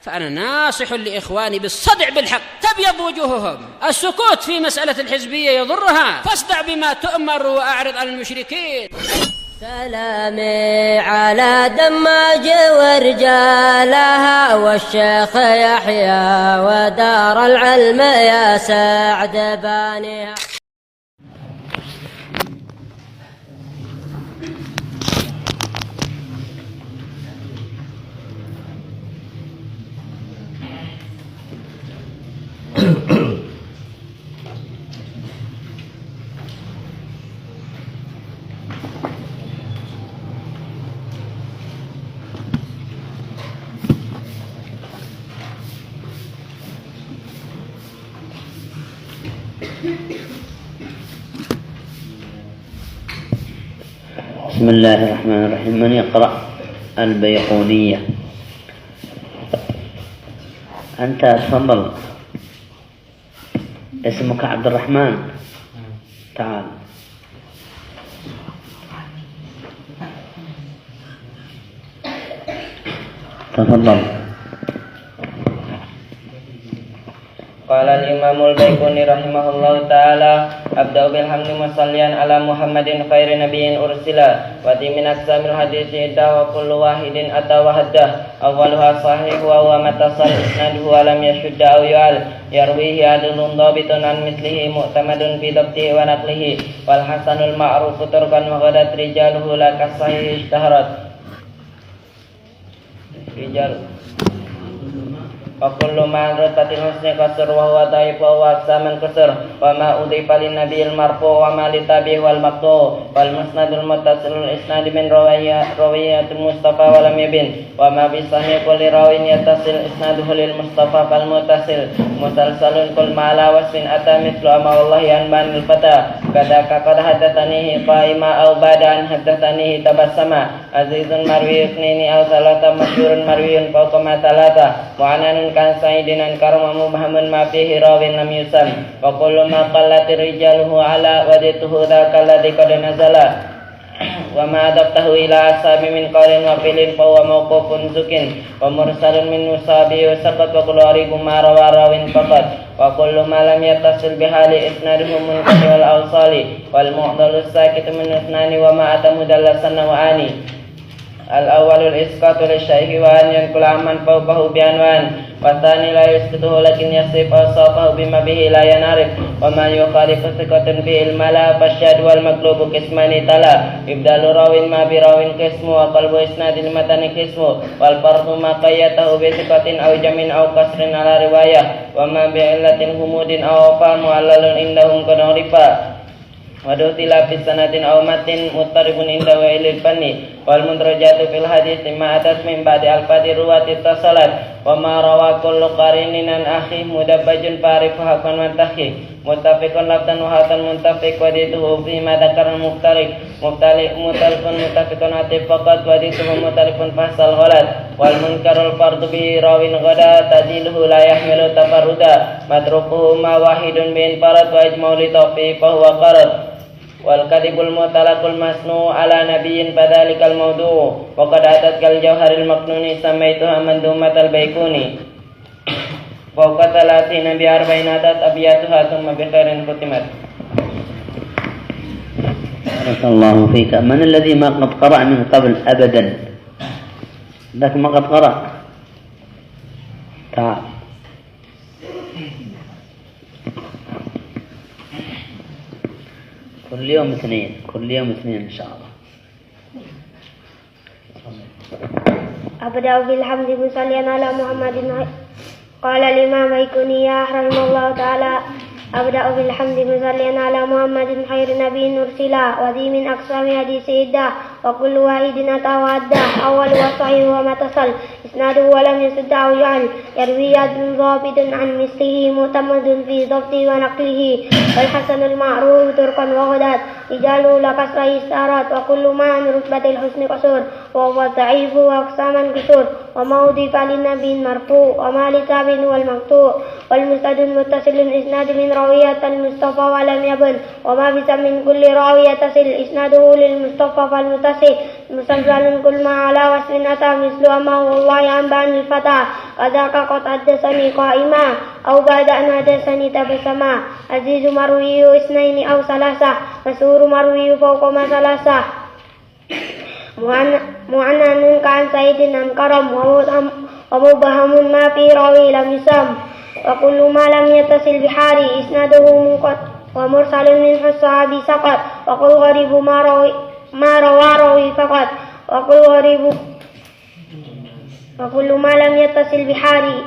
فأنا ناصح لإخواني بالصدع بالحق، تبيض وجوههم. السكوت في مسألة الحزبية يضرها، فاصدع بما تؤمر وأعرض عن المشركين. سلامي على دماج ورجالها والشيخ يحيى ودار العلم يا سعد بانيها. بسم الله الرحمن الرحيم. من يقرأ البيقونية؟ أنت تفضل. اسمك عبد الرحمن، تعال. تفضل. قال الإمام البيقوني رحمه الله تعالى: أبدأ بالحمد مصليا على محمد خير نبي أرسل. وذي من أقسام الحديث عدة وكل واحد أتى وحده. أولها صحيح وهو ما اتصل إسناده ولم يشد أو يعل، يرويه عدل ضابط عن مثله معتمد في ضبطه ونقله. والحسن المعروف تركا وغدت رجاله لا كالصحيح اشتهرت رجال. وكل ما عن رتبة الحسن قصر وهو ضعيف وهو أقسام كسر. وما أضيف للنبي المرفوع وما للتابع والمقطوع. والمسند المتصل الإسناد من روية المصطفى ولم يبن. وما بصحيح كل راو يتصل إسناده للمصطفى فالمتصل. مسلسل كل ما على وصف أتى مثل أما والله أنبان الفتى. كذاك قد حدثنيه قائما أو بعد أن حدثنيه تبسما. عزيز مروي اثنين أو ثلاثة، مشهور مروي فوق ما ثلاثة. وعنان كان سعيدنا كرم مبهم ما فيه راو لم يسم. وكل ما قلت رجاله على وديته ذاك الذي قد نزل. وما أضفته إلى أصحاب من قول وفعل فهو موقوف زك. ومرسل من مصابي سقط. وكل غريب ما روى راو فقط. وكل ما لم يتصل بحال إسناده منقطع الأوصال. والمعضل الساكت من اثنان وما أتى مدلسا نوعان. الأول الإسقاط للشيخ وأن ينقل عمن فوقه بعنوان. والثاني لا يسقطه لكن يصف أوصافه بما به لا ينعرف. وما يخالف ثقة به الملا فالشاذ والمقلوب قسمان تلا. إبدال راو ما براو قسم. وقلب إسناد المتن قسم. والفرض ما قيته بثقة أو جمع أو قصر على رواية. وما بعلة همود أو وفاة معلل عندهم قد عرفا. ودوتلا في سنة أو متن مضطرب عند ويل الفن. والمدرجات في الحديث ما أتت من بعد ألفاظ الرواة اتصلت. وما روى كل قرين عن أخيه مدبج فارف حقا منتخي. متفق لفظا وحقا منتفق. وديته فيما ذكر المختلف. مختلف متفق عتب فقط. وديته مختلف فحصل غلط. والمنكر الفرد به راو غدا تديله لا يحمل تفردا. متروكه ما واحد بانفرد. وإجمع لتوفيه فهو قرد. والكذب المطلق المصنوع على نبي فذلك الموضوع. وقد أتت كالجوهر المكنون سميتها منظومة البيقوني. فوق 30 ب40 أتت أبياتها ثم بخير ختمت. بارك الله فيك. من الذي ما قد قرأ من قبل أبدا؟ ذاك ما قد قرأ. تعال. كل يوم اثنين إن شاء الله. أبدأ بالحمد مصليا على محمد. قال الإمام البيقوني رحمه الله تعالى: أبدأ بالحمد مصليا على محمد خير نبي أرسل. وذي من أقسام حديث عدة وكل واحد أتى وعده. أول وصحيح وما اتصل إسناده ولم يسد أو يعل، يروي عدل ضابط عن مثله معتمد في ضبطه ونقله. والحسن المعروف تركا وغدات رجاله لكسر إشارات. وكل ما عن رتبة الحسن قصور وهو ضعيف وأقساما كسور. وما أضيف للنبي المرفوع وما لتابع والمقطوع. والمسند المتصل إسناد من راوية المصطفى ولم يبن. وما بسم من كل راوية تصل إسناده للمصطفى فالمتصل. متصل مسلسل كل ما على وصف أتى مثل ما هو الله عن بان الفتى كذاك قد حدثني قائما أو بعد أن حدثني تبسما عزيز مروي اثنين أو ثلاثة مسرور مروي فوق ما ثلاثة معنن كان سيد عن كرم ومبهم ما في راوي لم يسم وكل ما لم يتصل بحاري إسناده منقطع ومرسل منه الصحابي سقط وقل غريب ما روى راوي فقط وكل ما لم يتصل بحاري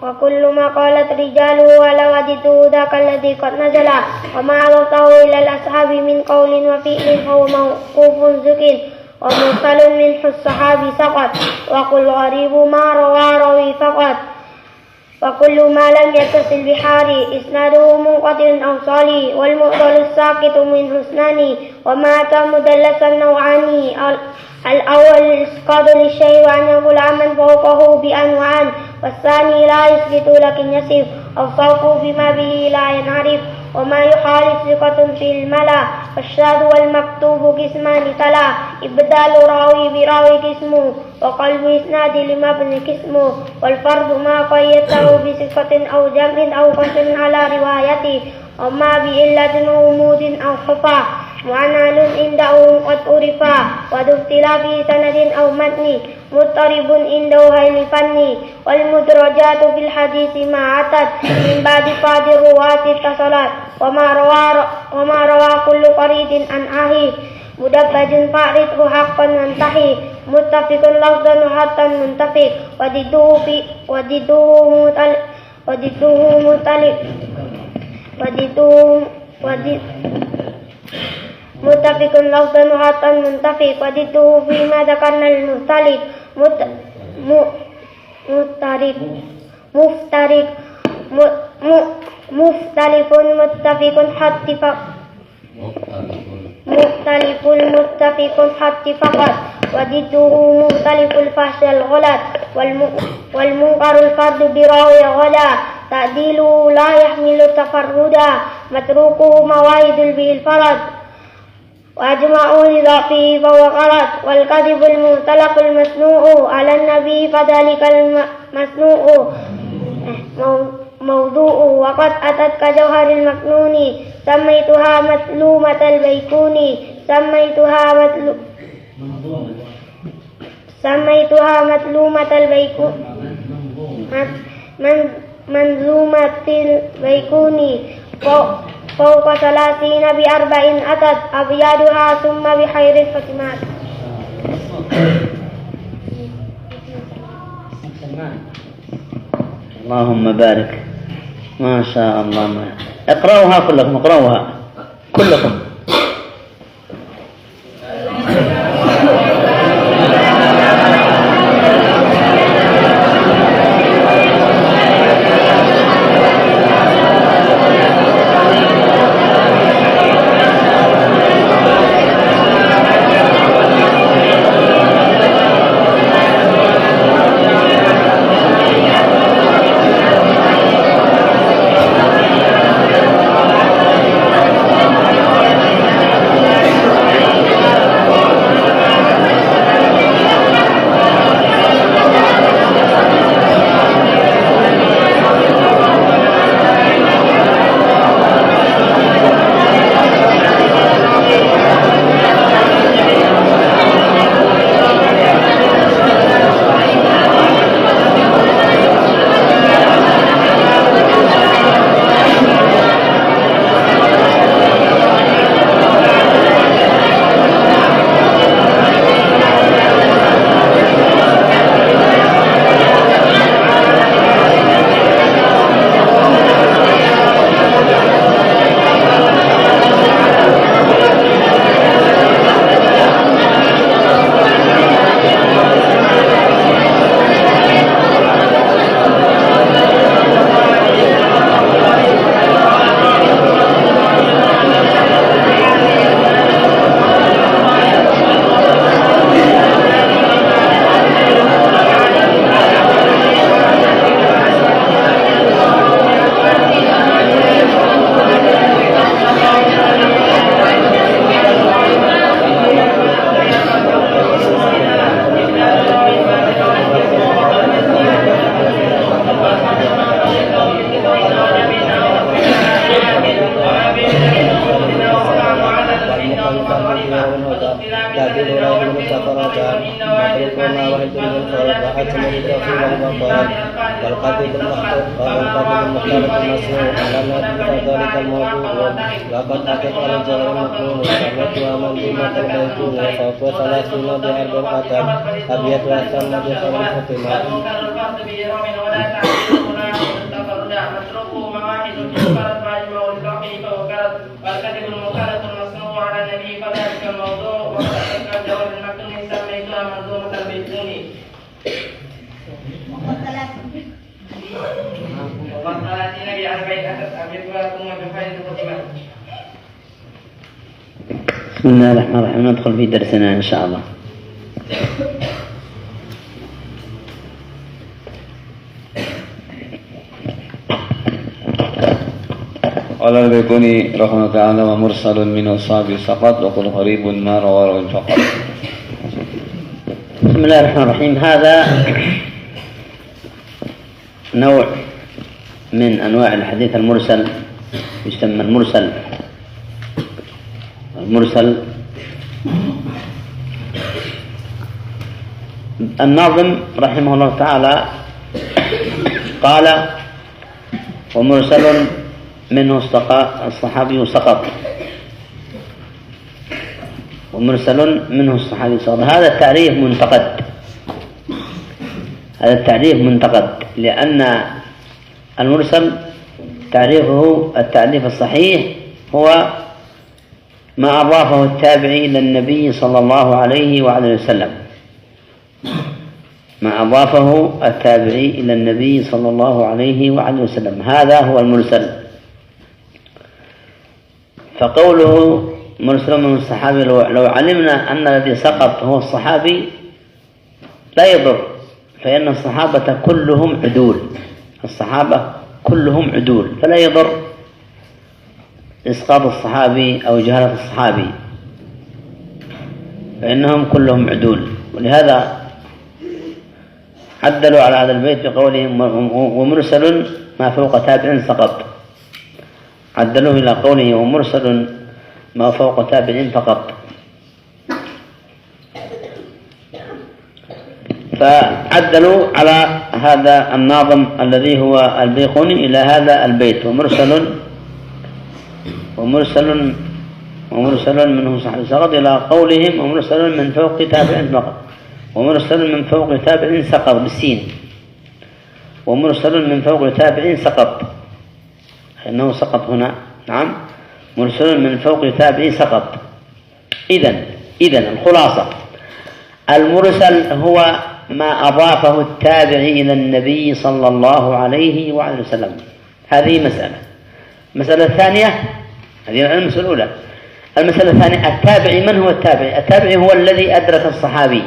وكل ما قالت رجاله ولو وجدته ذاك الذي قد نزل وما عرضته إلى الأصحاب من قول وفعل فهو موقوف ذكر ومرسل منه الصحابي سقط وقل غريب ما روى راوي فقط وكل ما لم يتصل بحاري إسناده منقطع أو صالي والمعضل الساقط منه اثنان وما أتى مدلسا نوعان الأول إسقاط للشيء وأن يقول عمن فوقه بأنواع والثاني لا يثبت لكن يصف أو صوفه بما به لا ينعرف وما يخالف ثقة في الملا والشاذ والمكتوب قسمان تلا إبدال راوي براوي قسمه وقلب إسناد لمبني قسمه والفرد ما قيده بثقة أو جمع أو قسم على روايته وما بإلة ومود أو خفا معنى عنده قد عرفا وذو اختلاف سند أو متن مضطرب عنده هيل فني والمدرجات في الحديث ما أتت من بعد بعض الرواة اتصلت وما روى كل قريد عن أهي مدبج فاعرضه حقا ينتهي متفق لفظا حتى منتفق متفق لفظا حتى منتفق وضده فيما ذكرنا المختلف مختلف متفق حتى فقط وضده مختلف الفحش الغلط والمنكر الفرد براوي غلا تعديله لا يحمل تفردا متروكه موائد به الفرد وأجمعوا لضعفه فهو غلط والكذب المختلق المصنوع على النبي فذلك المصنوع موضوع وقد أتت كجوهر المكنون سميتها مظلومة البيكون منظومة البيكون فوق 30 ب40 أتت أبيادها ثم بخير الختمات. اللهم بارك ما شاء الله. اقرأوها كلكم، اقرأوها كلكم. الحاكم لتوفيق البطال والقبيل المختار المسموع لم ذلك الموضوع وقد أتت على الجوهر المكنون سمعتها من ذمة البيتون فوق 30 بأربع قتل أبيت وأثنى بخبر الحكمة والكذب المخالف المصنوع على النبي فذلك الموضوع وكذلك الجواب المكتوم سميتها منظومة البيتوني وقد ثلاثين بأربعين أبيتها ثم بفائدة الختمة. بسم الله الرحمن الرحيم. ندخل في درسنا إن شاء الله. قال البيقوني رحمه الله تعالى ومرسل من أصحاب سقط وقل غريب ما رواه فقط. بسم الله الرحمن الرحيم. هذا نوع من أنواع الحديث المرسل يسمى المرسل. الناظم رحمه الله تعالى قال ومرسل منه الصحابي سقط ومرسل منه الصحابي سقط. هذا التعريف منتقد لأن المرسل تعريفه التعريف الصحيح هو ما أضافه التابعي إلى النبي صلى الله عليه وعلى وسلم. ما أضافه التابعي إلى النبي صلى الله عليه وعلى وسلم هذا هو المرسل. فقوله مرسل من الصحابي لو علمنا أن الذي سقط هو الصحابي لا يضر، فإن الصحابة كلهم عدول فلا يضر إسقاط الصحابي أو جهالة الصحابي، فإنهم كلهم عدول. ولهذا عدلوا على هذا البيت بقولهم ومرسل ما فوق تابع سقط، عدلوه إلى قوله ومرسل ما فوق تابع فقط. فعدلوا على هذا الناظم الذي هو البيقوني إلى هذا البيت ومرسل منه صحابي سقط إلى قولهم ومرسل من فوق تابع فقط، ومرسل من فوق تابع سقط بالسين، ومرسل من فوق تابع سقط إنه سقط هنا. نعم، مرسل من فوق تابع سقط. إذن الخلاصة المرسل هو ما أضافه التابعي إلى النبي صلى الله عليه وعلى وسلم. هذه مسألة الثانية، هذه المسألة الأولى. المسألة الثانية التابعي. من هو التابعي؟ التابعي هو الذي أدرك الصحابي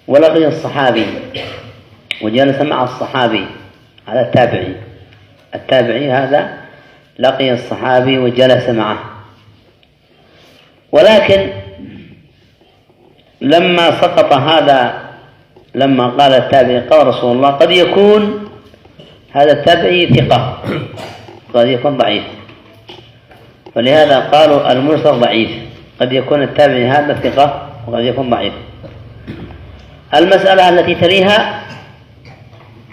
ولقي الصحابي وجلس مع الصحابي، هذا التابعي. التابعي هذا لقي الصحابي وجلس معه. ولكن لما سقط هذا، لما قال التابعي قال رسول الله، قد يكون هذا التابعي ثقة، قد يكون ضعيف، ولهذا قالوا المرسل ضعيف. قد يكون التابعي هذا ثقة وقد يكون ضعيف. المسألة التي تليها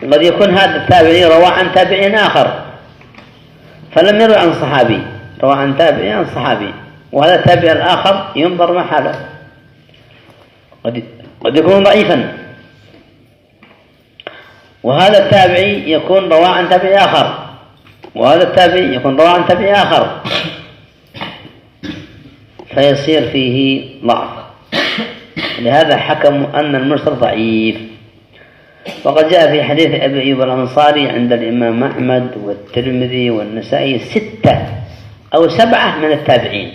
قد يكون هذا التابعي روى عن تابعي آخر فلم يروي عن صحابي، روى عن تابعي عن صحابي، وهذا التابعي الآخر ينظر ما حاله، قد يكون ضعيفا، وهذا التابعي يكون روى عن تابعي آخر، وهذا التابعي يكون روى عن تابعي آخر، فيصير فيه ضعف. لهذا حكموا أن المرسل ضعيف. وقد جاء في حديث أبي أيوب الأنصاري عند الإمام أحمد والترمذي والنسائي 6 أو 7 من التابعين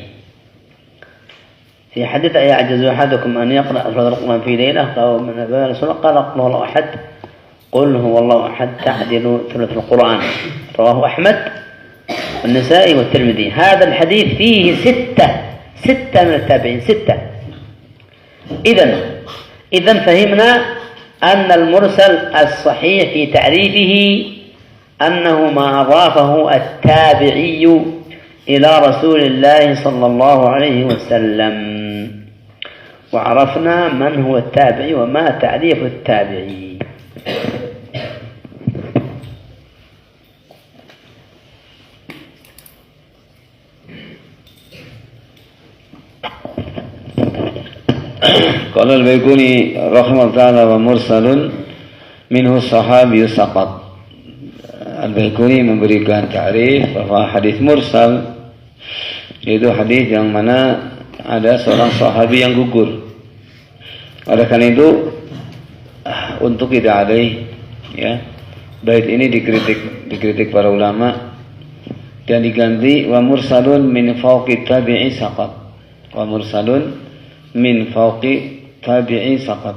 في حديث أيعجز أحدكم أن يقرأ سورة القرآن في ليلة؟ قال من أبي رسول قال قل هو الله أحد، قل هو الله أحد تعدل ثلث القرآن. رواه أحمد والنسائي والترمذي. هذا الحديث فيه 6 من التابعين 6. إذن فهمنا أن المرسل الصحيح في تعريفه أنه ما أضافه التابعي إلى رسول الله صلى الله عليه وسلم. وعرفنا من هو التابعي وما تعريف التابعي. Qala al-Baiquni rahimahullah ta'ala wa mursalun minhu sahabi saqat. Al-Baiquni memberikan ta'rif bahwa hadis mursal yaitu hadis yang mana ada seorang sahabi yang gugur. Oleh karena itu untuk tidak alaih ya, bait ini dikritik para ulama dan diganti wa mursalun min fawqi tabi'i saqat. Wa mursalun min fawqi tabi'i saqat.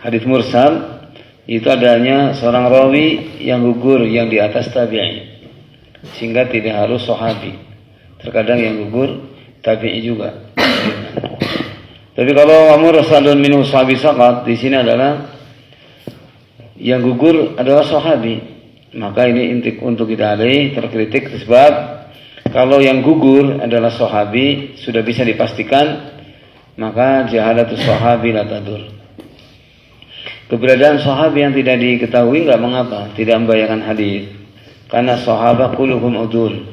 Hadis mursal itu adanya seorang rawi yang gugur yang di atas tabi'i, sehingga tidak harus sahabi. Terkadang yang gugur tabi'i juga. Tapi kalau mursalun minhu sahabi saqat, di sini adalah yang gugur adalah sahabi. Maka ini untuk kita alaih terkritik sebab kalau yang gugur adalah sahabi sudah bisa dipastikan, maka jahalatus sahabi la tadur. Keberadaan sahabi yang tidak diketahui enggak mengapa, tidak membahayakan hadis. Karena sahabat kulluhum udul.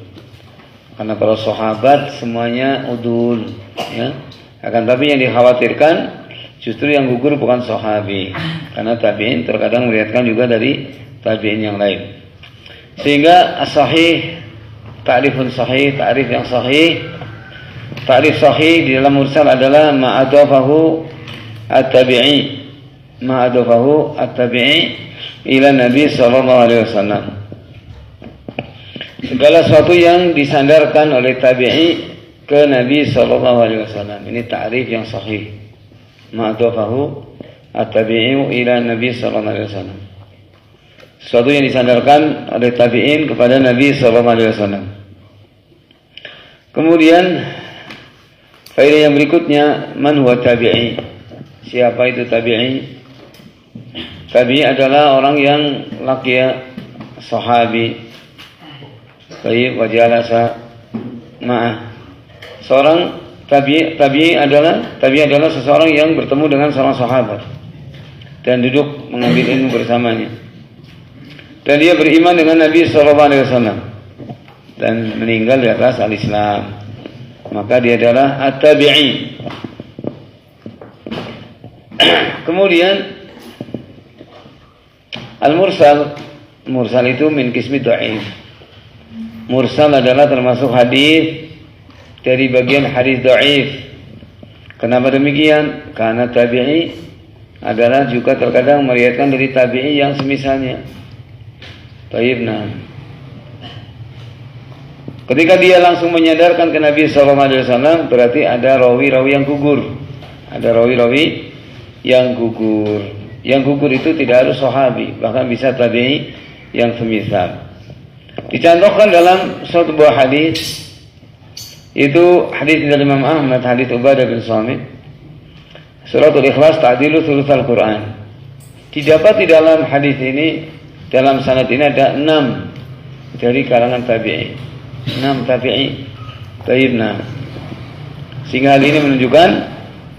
Karena para sahabat semuanya udul, ya. Akan tapi yang dikhawatirkan justru yang gugur bukan sahabi. Karena tabi'in terkadang melihatkan juga dari tabi'in yang lain. Sehingga as-sahih, ta'rifun sahih, ta'rif yang sahih. Ta'rif sahih di dalam mursal adalah ma'adafahu at-tabi'i. Ma'adafahu at-tabi'i ila Nabi sallallahu alaihi wasallam. Segala sesuatu yang disandarkan oleh tabi'i ke Nabi sallallahu alaihi wasallam. Ini ta'rif yang sahih. Ma'adafahu at-tabi'i ila Nabi sallallahu alaihi wasallam. Sesuatu yang disandarkan oleh tabi'in kepada Nabi sallallahu alaihi wasallam. Kemudian faedah yang berikutnya, man huwa tabi'i? Siapa itu tabi'i? Tabi'i adalah orang yang laqiya sahabi. Baik, wajalasa ma'ah. Seorang tabi'i adalah seseorang yang bertemu dengan seorang sahabat dan duduk mengambil ilmu bersamanya. Dan dia beriman dengan Nabi sallallahu alaihi wasallam dan meninggal di atas al-Islam. Maka dia adalah at-tabi'i. Kemudian al-mursal, mursal itu min qismi dha'if. Mursal adalah termasuk hadis dari bagian hadis dha'if. Kenapa demikian? Karena tabi'i adalah juga terkadang meriwayatkan dari tabi'i yang semisalnya. Baik, nah. Ketika dia langsung menyadarkan ke Nabi SAW, berarti ada rawi-rawi yang gugur. Ada rawi-rawi yang gugur. Yang gugur itu tidak harus sahabi, bahkan bisa tabi'i yang semisal. Dicontohkan dalam suatu buah hadis, itu hadis dari Imam Ahmad, hadis Ubadah bin Samit. Suratul Ikhlas ta'dilu thulutsal Quran. Didapati dalam hadis ini, dalam sanad ini ada 6 dari kalangan tabi'i. 6 tabi'i. Taibna. Sehingga hal ini menunjukkan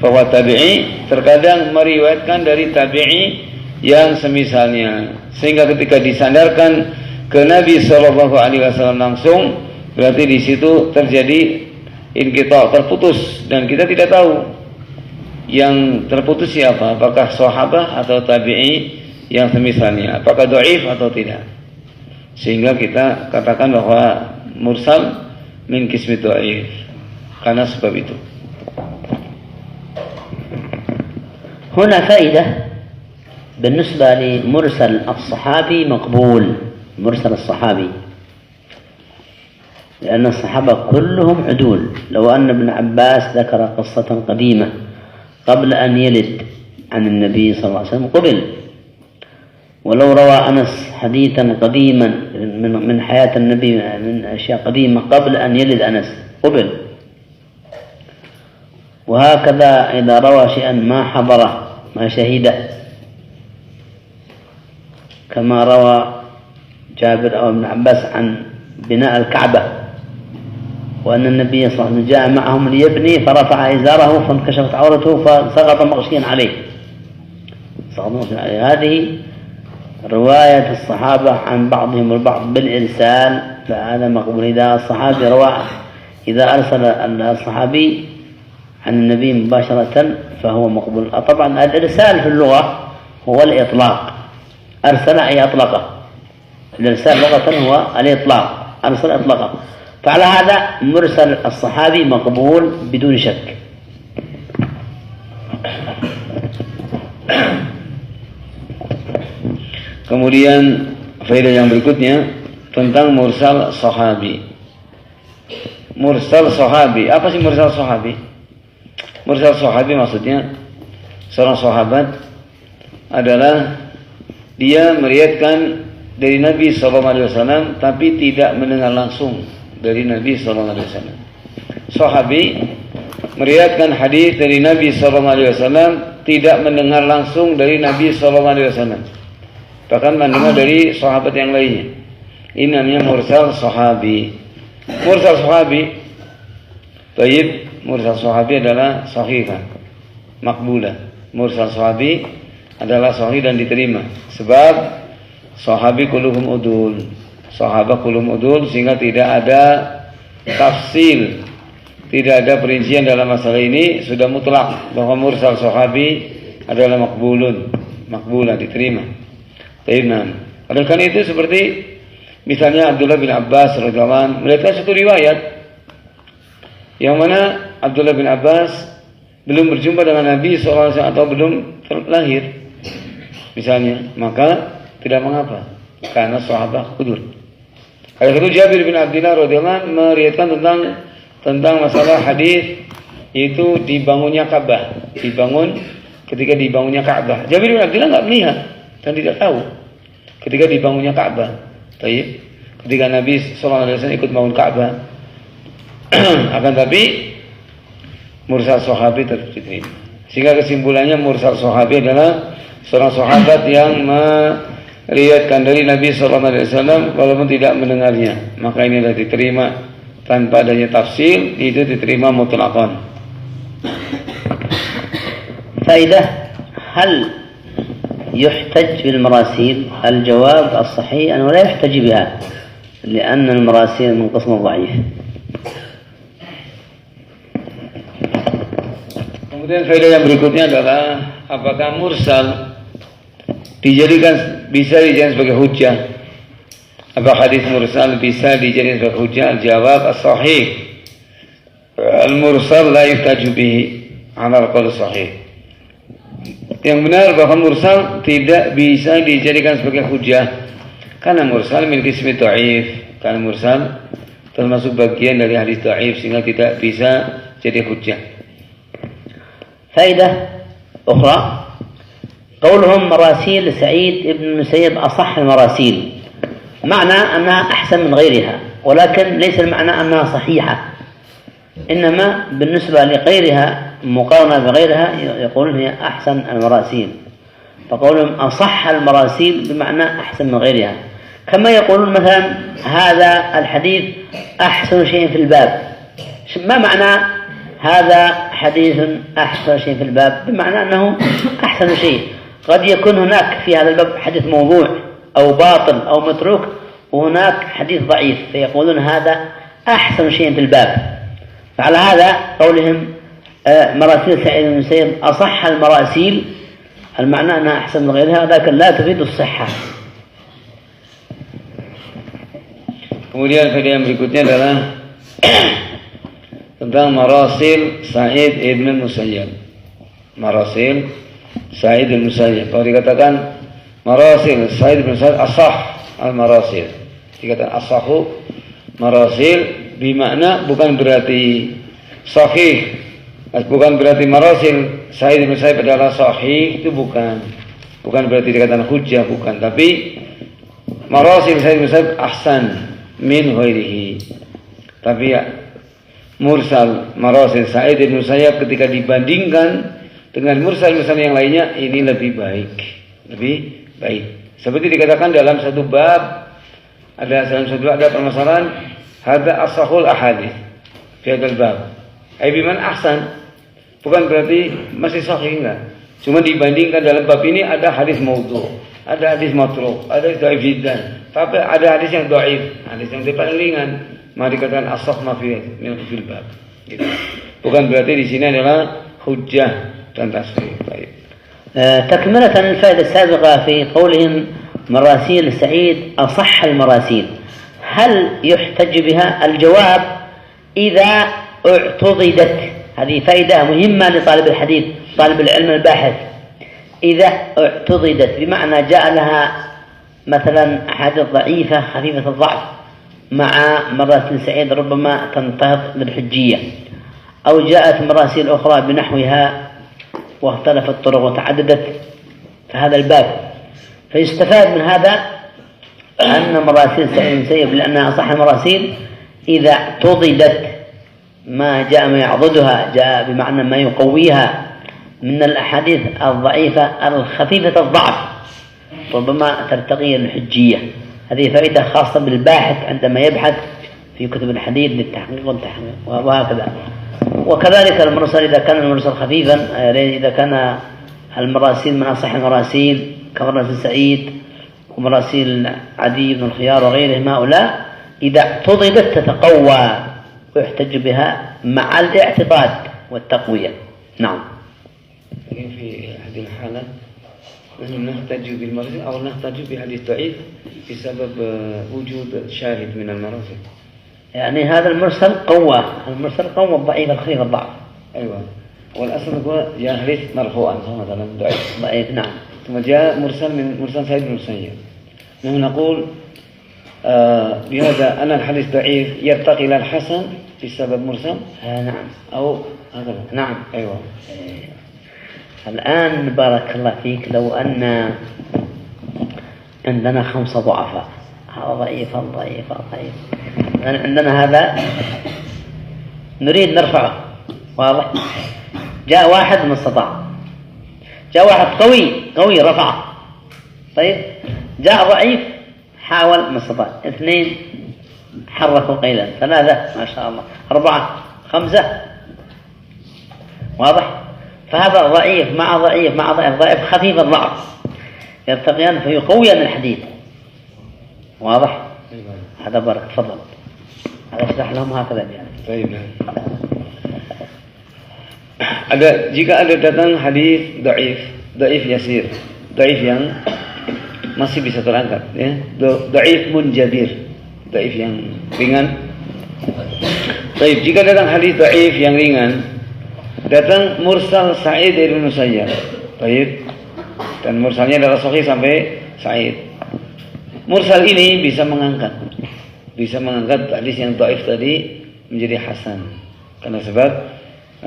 bahwa tabi'i terkadang meriwayatkan dari tabi'i yang semisalnya. Sehingga ketika disandarkan ke Nabi sallallahu alaihi wasallam langsung, berarti di situ terjadi inqita', terputus, dan kita tidak tahu yang terputus siapa, apakah sahabat atau tabi'i yang semisalnya, apakah dhaif atau tidak. Sehingga kita katakan bahwa mursal min qismi dhaif karena sebab itu. هنا فائدة بالنسبة لمرسل الصحابي مقبول. مرسل الصحابي لأن الصحابة كلهم عدول. لو أن ابن عباس ذكر قصة قديمة قبل أن يلد عن النبي صلى الله عليه وسلم قبل. ولو روى أنس حديثا قديما من حياة النبي من أشياء قديمة قبل أن يلد أنس قبل. وهكذا إذا روى شيئا ما حضره ما شهده، كما روى جابر أو ابن عباس عن بناء الكعبة، وأن النبي صلى الله عليه وسلم جاء معهم ليبني فرفع إزاره فانكشفت عورته فسقط مغشيا عليه. هذه رواية الصحابة عن بعضهم البعض بالإرسال فهذا مقبول. إذا الصحابي إذا أرسل الصحابي عن النبي مباشرة فهو مقبول. طبعا الإرسال في اللغة هو الإطلاق، أرسل أي أطلقه، الإرسال لغة هو الإطلاق، أرسل أطلقه، فعلى هذا مرسل الصحابي مقبول بدون شك. Kemudian faedah yang berikutnya tentang mursal sahabi. Mursal sahabi, apa sih mursal sahabi? Mursal sahabi maksudnya seorang sahabat adalah dia meriwayatkan dari Nabi SAW tapi tidak mendengar langsung dari Nabi SAW. Sahabi meriwayatkan hadis dari Nabi SAW tidak mendengar langsung dari Nabi SAW. Bahkan mendengar dari sahabat yang lainnya. Ini namanya mursal sahabi. Mursal sahabi, baik, mursal sahabi adalah sahihah, makbulah. Mursal sahabi adalah sahih dan diterima. Sebab sahabi kulluhum udul, sahabat kulluhum udul, sehingga tidak ada tafsil, tidak ada perincian dalam masalah ini. Sudah mutlak bahwa mursal sahabi adalah makbulah, diterima. Oleh karena itu seperti misalnya Abdullah bin Abbas radhiyallahu anhu melihatkan satu riwayat yang mana Abdullah bin Abbas belum berjumpa dengan Nabi SAW atau belum lahir misalnya, maka tidak mengapa karena sahabat kudur. Oleh itu Jabir bin Abdullah radhiyallahu anhu meriwayatkan tentang masalah hadis itu dibangunnya Ka'bah, ketika dibangunnya Ka'bah. Jabir bin Abdullah enggak melihat dan tidak tahu ketika dibangunnya Ka'bah. Baik, ketika Nabi SAW ikut bangun Ka'bah. Akan tapi mursal sahabi terjadi. Sehingga kesimpulannya mursal sahabi adalah seorang sahabat yang meriwayatkan dari Nabi SAW walaupun tidak mendengarnya, maka ini adalah diterima tanpa adanya tafsir, itu diterima mutlaqan. Faedah, hal يحتج بالمراسيل؟ الجواب الصحيح أنه لا يحتج بها لأن المراسيل من قسم ضعيف. Kemudian faedah yang berikutnya adalah apakah mursal bisa dijadikan sebagai hujjah? Apa hadis mursal bisa dijadikan sebagai hujjah? Jawab as-sahih. Al-mursal la yuhtaju bihi 'ala al-qawl sahih. Yang benar bahwa mursal tidak bisa dijadikan sebagai hujjah karena mursal memiliki sifat dhaif, karena mursal termasuk bagian dari hadis dhaif sehingga tidak bisa jadi hujjah. فائدة أخرى قولهم مراسيل سعيد بن المسيب أصح المراسيل، معنى أنها أحسن من غيرها، ولكن ليس المعنى أنها صحيحة، إنما بالنسبة لغيرها مقارنة بغيرها يقولون هي أحسن المراسيل، فقولهم أصح المراسيل بمعنى أحسن من غيرها. كما يقولون مثلا هذا الحديث أحسن شيء في الباب. ما معنى هذا حديث أحسن شيء في الباب؟ بمعنى أنه أحسن شيء. قد يكون هناك في هذا الباب حديث موضوع أو باطل أو متروك، وهناك حديث ضعيف، فيقولون هذا أحسن شيء في الباب. فعلى هذا قولهم مراسيل سعيد بن المسيب أصح المراسيل، المعنى أنها أحسن من غيرها، لكن لا تفيد الصحة. Kemudian faedah yang berikutnya adalah tentang marasil Sa'id ibn Musayyab. Marasil Sa'id ibn Musayyab. Kalau dikatakan marasil Sa'id ibn Musayyab asah al-marasil, dikatakan asahu marasil bimakna bukan berarti sahih, bukan berarti marasil Sa'id ibn Musayyab adalah sahih, itu bukan berarti dikatakan hujjah, bukan, tapi marasil Sa'id ibn Musayyab ahsan min ghairihi. Tapi ya mursal marasil Sa'id bin Musayyab ketika dibandingkan dengan mursal yang lainnya ini lebih baik. Seperti dikatakan dalam satu bab ada permasalahan hadza ashahul ahadits fi hadzal bab. Ai biman ahsan, bukan berarti masih sahih, enggak. Cuma dibandingkan dalam bab ini ada hadis maudhu, ada hadis matruk, ada dhaif jiddan, tapi ada hadis yang dhaif, hadis yang paling ringan, maka dikatakan as-sahh ma fi fil bab. Gitu. Bukan berarti di sini adalah hujjah dan tasrih. Baik. تكملة الفائدة السابقة في قولهم مراسيل سعيد أصح المراسيل، هل يحتج بها؟ الجواب إذا اعتضدت، هذه فائدة مهمة لطالب الحديث طالب العلم الباحث، إذا اعتضدت بمعنى جاء لها مثلا أحاديث ضعيفة خفيفة الضعف مع مراسيل سعيد ربما تنتهض بالحجية، أو جاءت مراسيل أخرى بنحوها واختلفت الطرق وتعددت في هذا الباب، فيستفاد من هذا أن مراسيل سعيد المسيب لأنها أصح المراسيل إذا اعتضدت، ما جاء ما يعضدها، جاء بمعنى ما يقويها من الأحاديث الضعيفة الخفيفة الضعف ربما ترتقي الحجية. هذه فائدة خاصة بالباحث عندما يبحث في كتب الحديث للتحقيق والتحقيق وهكذا. وكذلك المرسل إذا كان المرسل خفيفا، إذا كان المراسيل من أصح المراسيل كمراسيل سعيد ومراسيل عدي بن الخيار وغيرهم هؤلاء، إذا اعتضدت تتقوى ويحتج بها مع الاعتقاد والتقوية. نعم. في هذه الحالة نحن نحتج بالمراسيل أو نحتج بحديث ضعيف بسبب وجود شاهد من المراسيل. يعني هذا المرسل قوة، المرسل قوة الضعيف الخفيف الضعف. أيوة. والأصل هو جاء حديث مرفوعا مثلا ضعيف. نعم. ثم جاء مرسل من مرسل سعيد بن المسيب، نحن نقول بهذا أن الحديث ضعيف يرتقي إلى الحسن بسبب مرسل. نعم. أو هكذا. نعم. أيوة. الآن بارك الله فيك لو أن عندنا 5 ضعفاء، هذا ضعيف ضعيف ضعيف، عندنا هذا نريد نرفعه، واضح؟ جاء واحد ما استطاع، جاء واحد قوي رفعه، طيب جاء ضعيف حاول ما استطاع، 2 حركوا قليلا، 3 ما شاء الله، 4 5، واضح؟ فهذا ضعيف مع ضعيف مع ضعيف، ضعيف خفيف الضعف يرتقيان فيقويان الحديث، واضح؟ هذا بارك. تفضل. هذا اشرح لهم هكذا يعني. طيب. Jika ada datang hadis dhaif yasir, dhaif yang masih bisa terangkat, ya, dhaif munjabir, dhaif yang ringan. Baik, jika datang hadis dhaif yang ringan, datang mursal Sa'id bin Musayyab, baik, dan mursalnya adalah sahih sampai Sa'id. Mursal ini bisa mengangkat hadis yang dhaif tadi menjadi hasan, karena sebab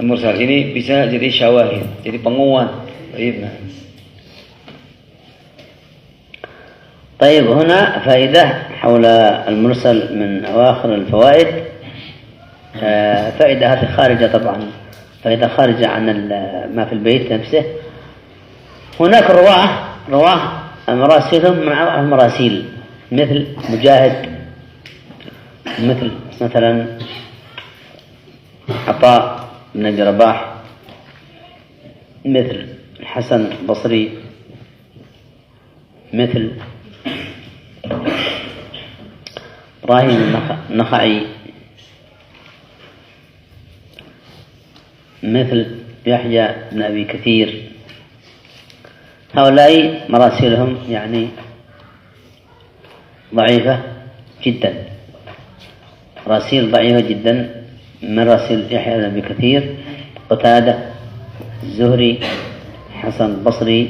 mursal ini bisa jadi syawahid, jadi penguat. طيب هنا فائدة حول المرسل من أواخر الفوائد. فائدة هذه خارجة طبعا، فائدة خارجة عن ما في البيت نفسه. هناك رواه مراسيلهم من المراسيل مثل مجاهد، مثل مثلا عطاء بن أبي رباح، مثل الحسن البصري، مثل إبراهيم النخعي، مثل يحيى بن أبي كثير. هؤلاء مراسيلهم يعني ضعيفة جدا، مراسيل ضعيفة جدا، مراسيل يحيى بن أبي كثير، قتادة، الزهري، حسن البصري،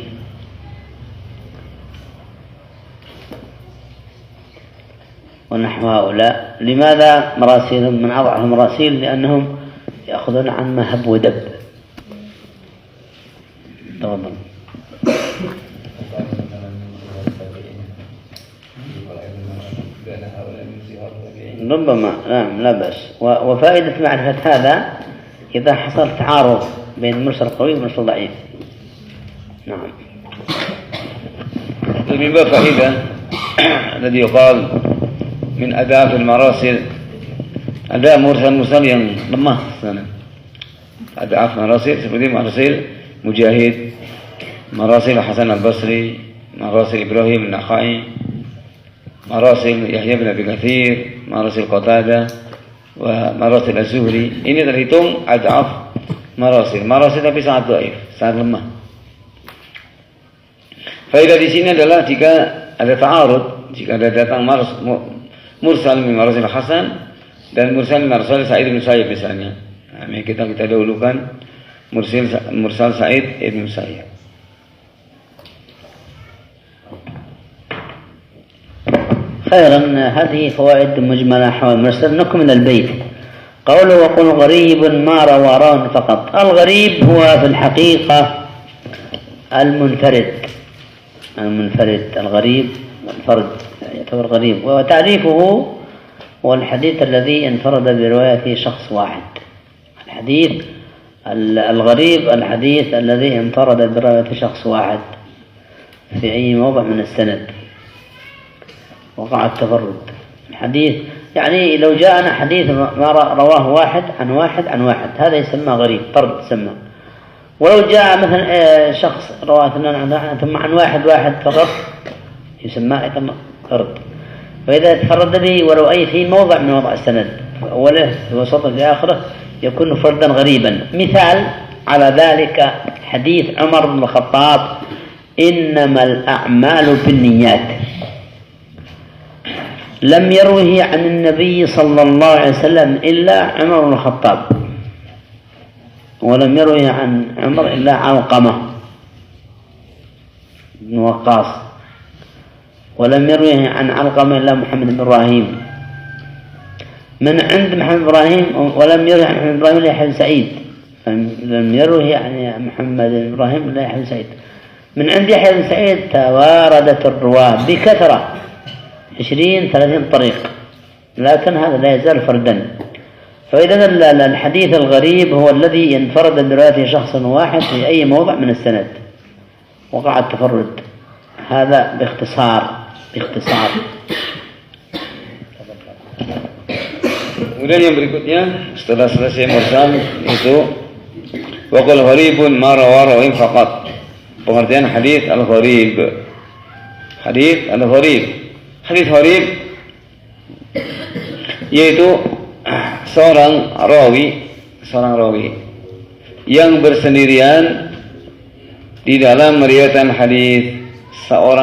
ونحو هؤلاء. لماذا مراسيلهم من أضعف المراسيل؟ لأنهم يأخذون عن ما هب ودب. تفضل. ربما نعم لا بأس. وفائدة معرفة هذا إذا حصل تعارض بين مرسل قوي ومرسل ضعيف. نعم. من باب فائدة الذي يقال من أداء المراسل، ada mursal yang lemah sana. Ada marasil seperti marasil Mujahid, مراسل حسن البصري، مراسل إبراهيم النخعي، مراسل Yahya bin Abi Katsir, مراسل Qatadah, مراسل Az-Zuhri. Ini terhitung ad'af marasil tapi sangat dhaif, sangat lemah. Faedah di sini adalah jika ada ta'arud, jika ada datang mursal min marasil Hasan dan mursal min marasil Sa'id bin Musayyib misalnya. Nah, kita dahulukan mursal Sa'id bin Musayyib. خيرا. هذه فوائد مجملة حول المرسل. نكمل البيت. قوله وقل غريب ما روى راو فقط. الغريب هو في الحقيقة المنفرد. الغريب الفرد يعتبر غريب، وتعريفه هو الحديث الذي انفرد بروايته شخص واحد. الحديث الغريب الحديث الذي انفرد بروايته شخص واحد في أي موضع من السند وقع التفرد. الحديث يعني لو جاءنا حديث ما رواه واحد عن واحد هذا يسمى غريب، فرد يسمى. ولو جاء مثلا شخص رواه اثنان ثم عن واحد فقط يسمى أيضا فرد. فإذا تفرد به ولو أي في موضع من وضع السند في أوله في وسطه في آخره يكون فردا غريبا. مثال على ذلك حديث عمر بن الخطاب إنما الأعمال بالنيات، لم يروه عن النبي صلى الله عليه وسلم إلا عمر بن الخطاب، ولم يروه عن عمر إلا علقمة بن وقاص، ولم يروه عن علقمة إلا محمد بن إبراهيم. من عند محمد بن إبراهيم ولم يروه عن محمد بن إبراهيم إلا يحيى بن سعيد، لم يروه عن محمد بن إبراهيم إلا يحيى بن سعيد. من عند يحيى بن سعيد تواردت الرواة بكثرة 20-30 طريق، لكن هذا لا يزال فردا. فإذا الحديث الغريب هو الذي ينفرد بروايته شخص واحد في أي موضع من السند وقع التفرد. هذا باختصار. Kemudian yang berikutnya setelah selesai mursal itu waqul gharibun ma rawa rawin faqat. Pengertian hadis al-gharib. Hadis gharib yaitu seorang rawi yang bersendirian di dalam meriwayatkan hadis. Satu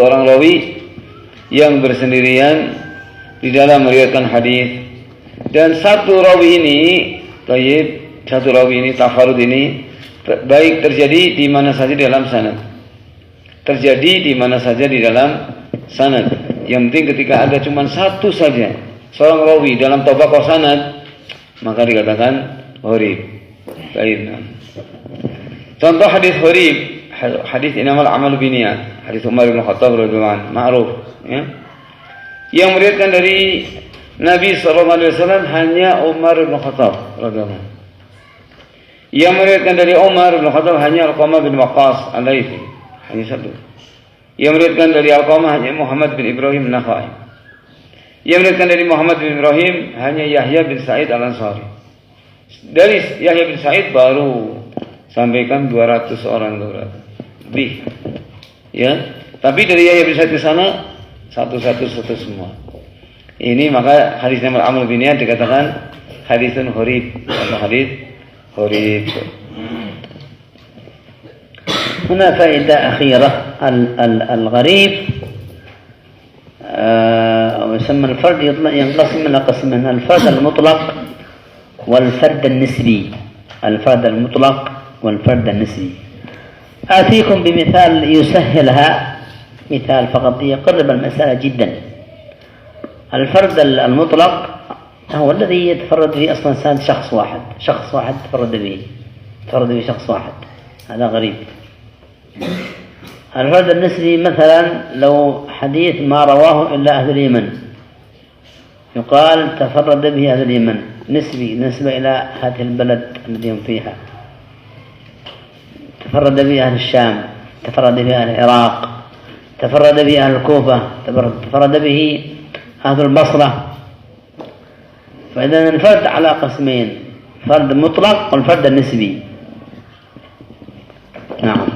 orang rawi yang bersendirian di dalam meriwayatkan hadis. Dan satu rawi ini tafarud ini baik terjadi di mana saja di dalam sanad. Yang penting ketika ada cuma satu saja seorang rawi dalam tabaqah sanad, maka dikatakan gharib. Baik. Contoh hadis gharib, hadis innamal a'malu binniyat, hadis Umar bin Khattab radhiyallahu anhu, ma'ruf, ya. Yang meriwayatkan dari Nabi sallallahu alaihi wasallam hanya Umar bin Khattab radhiyallahu anhu. Yang meriwayatkan dari Umar bin Khattab hanya Alqamah bin Waqqas al-Laitsi, hanya satu. Yang meriwayatkan dari Alqamah hanya Muhammad bin Ibrahim an-Nakhai. Yang meriwayatkan dari Muhammad bin Ibrahim hanya Yahya bin Sa'id al-Ansari. Dari Yahya bin Sa'id baru sampaikan 200 orang lebih. Ya, tapi dari Yahya bin Sa'id ke sana satu semua. Ini maka hadis nomor amal biniyat dikatakan hadisun gharib atau hadis gharib. هنا فائدة أخيرة. الغريب يسمى الفرد ينقسم إلى قسمين: الفرد المطلق والفرد النسبي. آتيكم بمثال يسهلها، مثال فقط يقرب المسألة جدا. الفرد المطلق هو الذي يتفرد به أصلا سند شخص واحد تفرد به شخص واحد، هذا غريب. الفرد النسبي مثلا لو حديث ما رواه إلا أهل اليمن يقال تفرد به أهل اليمن، نسبة إلى هذه البلد الذي هم فيها. تفرد به أهل الشام، تفرد به أهل العراق، تفرد به أهل الكوفة، تفرد به أهل البصرة. فإذا الفرد على قسمين: فرد مطلق والفرد النسبي. نعم.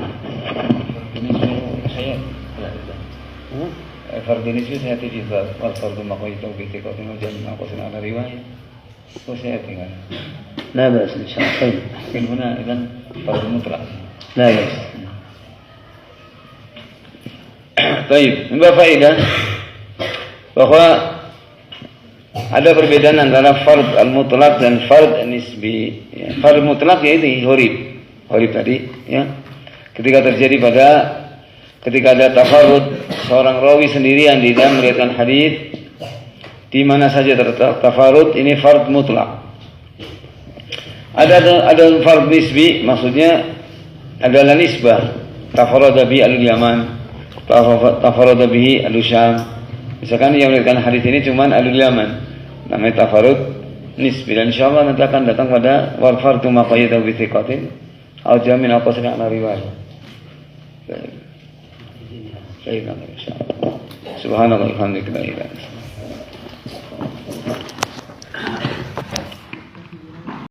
فرد nisbi sayati fi dzat wal fardu maqaytu bi thiqatin wa jam'u aqsin ala riwayah وسيأتي هذا لا بأس إن شاء الله. طيب لكن هنا إذن فرد مطلق لا بأس. طيب, ini faedah bahwa ada perbedaan antara fard al-mutlaq dan fard nisbi. Ya, fard mutlaq yaitu horib tadi, ya. Ketika ada tafarrud seorang rawi sendirian di dalam meriwayatkan hadis, di mana saja terdapat tafarrud, ini fard mutlaq. Ada fard nisbi, maksudnya adalah nisbah. Tafarrada bi al-Yaman, tafarrada bihi al-Syam. Misalkan yang meriwayatkan hadis ini cuman al-Yaman, namanya tafarrud nisbi. Dan insyaallah nanti akan datang pada wal fardu maqayyadu bi thiqatin aw jamin apa sedang riwayat. Baik, insyaallah. Subhanallah, alhamdulillah.